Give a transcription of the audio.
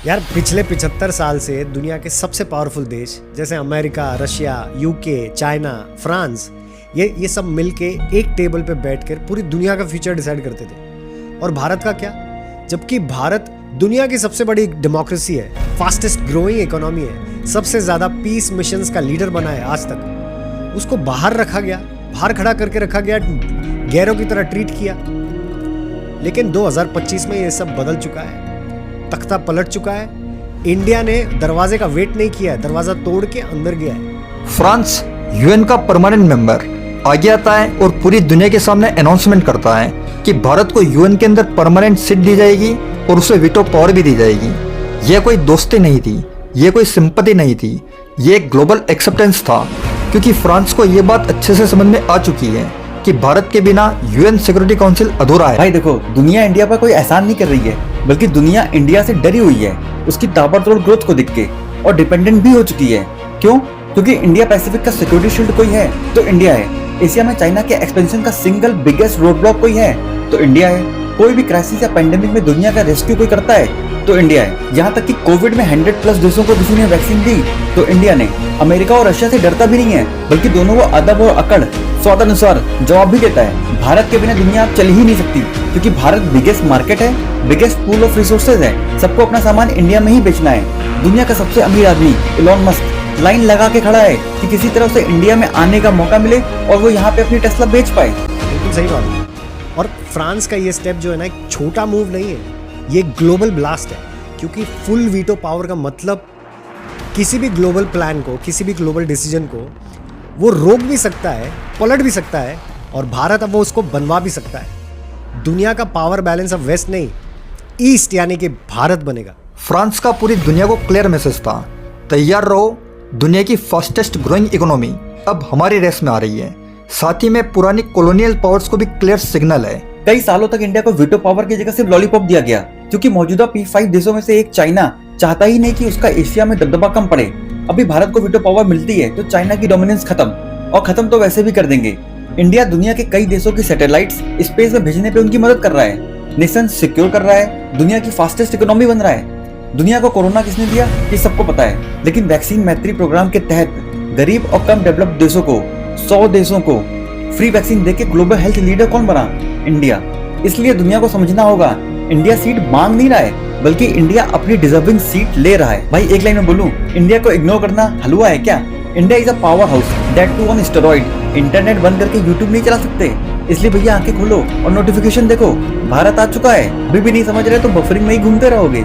यार पिछले 75 साल से दुनिया के सबसे पावरफुल देश जैसे America, Russia, UK, China, France ये सब मिलके एक टेबल पे बैठकर पूरी दुनिया का फ्यूचर डिसाइड करते थे। और भारत का क्या? जबकि भारत दुनिया की सबसे बड़ी डेमोक्रेसी है, फास्टेस्ट ग्रोइंग इकोनॉमी है, सबसे ज्यादा पीस मिशंस का लीडर बना है आज तक, उसको बाहर रखा गया, बाहर खड़ा करके रखा गया, गैरों की तरह ट्रीट किया। लेकिन 2025 में ये सब बदल चुका है, तख्ता पलट चुका है। इंडिया ने दरवाजे का वेट नहीं किया है, दरवाजा तोड़ के अंदर गया है। फ्रांस यूएन का परमानेंट मेंबर आगे आता है और पूरी दुनिया के सामने अनाउंसमेंट करता है कि भारत को यूएन के अंदर परमानेंट सीट दी जाएगी और उसे वीटो पावर भी दी जाएगी। यह कोई दोस्ती नहीं थी, यह कोई सिंपैथी नहीं थी, यह एक ग्लोबल एक्सेप्टेंस था, क्योंकि फ्रांस को यह बात अच्छे से समझ में आ चुकी है कि भारत के बिना यूएन सिक्योरिटी काउंसिल अधूरा है। भाई देखो, दुनिया इंडिया पर कोई एहसान नहीं कर रही है, बल्कि दुनिया इंडिया से डरी हुई है, उसकी ताबड़तोड़ ग्रोथ को देख के, और डिपेंडेंट भी हो चुकी है। क्यों? क्योंकि इंडिया पैसिफिक का सिक्योरिटी शील्ड कोई है तो इंडिया है। एशिया में चाइना के एक्सपेंशन का सिंगल बिगेस्ट रोड ब्लॉक कोई है तो इंडिया है। कोई भी क्राइसिस या पेंडेमिक में दुनिया का रेस्क्यू कोई करता है तो इंडिया है। यहाँ तक कि कोविड में 100+ देशों को किसी ने वैक्सीन दी तो इंडिया ने। अमेरिका और रशिया से डरता भी नहीं है, बल्कि दोनों को अदब और अकड़ स्वादानुसार जवाब भी देता है। भारत के बिना दुनिया अब चल ही नहीं सकती, क्योंकि भारत बिगेस्ट मार्केट है, बिगेस्ट पूल ऑफ रिसोर्सेज है। सबको अपना सामान इंडिया में ही बेचना है। दुनिया का सबसे अमीर आदमी इलॉन मस्क लाइन लगा के खड़ा है कि किसी तरह से इंडिया में आने का मौका मिले और वो यहाँ पे अपनी टेस्ला बेच पाए। बिल्कुल सही बात है। और फ्रांस का ये स्टेप जो है ना, एक छोटा मूव नहीं है, ये ग्लोबल ब्लास्ट है। क्योंकि फुल वीटो पावर का मतलब किसी भी ग्लोबल प्लान को, किसी भी ग्लोबल डिसीजन को वो रोक भी सकता है, पलट भी सकता है, और भारत अब वो उसको बनवा भी सकता है। दुनिया का पावर बैलेंस अब वेस्ट नहीं, ईस्ट यानी कि भारत बनेगा। फ्रांस का पूरी दुनिया को क्लियर मैसेज था, तैयार रहो, दुनिया की फास्टेस्ट ग्रोइंग इकोनॉमी अब हमारी रेस में आ रही है। साथ ही में पुरानी कॉलोनियल पावर्स को भी क्लियर सिग्नल है। कई सालों तक इंडिया को वीटो पावर की जगह सिर्फ लॉलीपॉप दिया गया, क्योंकि मौजूदा P5 देशों में से एक चाइना चाहता ही नहीं कि उसका एशिया में दबदबा कम पड़े। अभी भारत को वीटो पावर मिलती है तो चाइना की डोमिनेंस खत्म, और खत्म तो वैसे भी कर देंगे। इंडिया दुनिया के कई देशों की सैटेलाइट्स स्पेस में भेजने पे उनकी मदद कर रहा है, नेशन सिक्योर कर रहा है, दुनिया की फास्टेस्ट इकोनॉमी बन रहा है। दुनिया को कोरोना किसने दिया ये सबको पता है, लेकिन वैक्सीन मैत्री प्रोग्राम के तहत गरीब और कम डेवलप्ड देशों को, 100 देशों को फ्री वैक्सीन देके ग्लोबल हेल्थ लीडर कौन बना? इंडिया। इसलिए दुनिया को समझना होगा, इंडिया सीट मांग नहीं रहा है, बल्कि इंडिया अपनी डिजर्विंग सीट ले रहा है। भाई एक लाइन में बोलूं, इंडिया को इग्नोर करना हलवा है क्या? India is a power house, that too on steroid. Internet बंद करके यूट्यूब नहीं चला सकते, इसलिए भैया आंखें खोलो और नोटिफिकेशन देखो, भारत आ चुका है। अभी भी नहीं समझ रहे तो बफरिंग में ही घूमते रहोगे।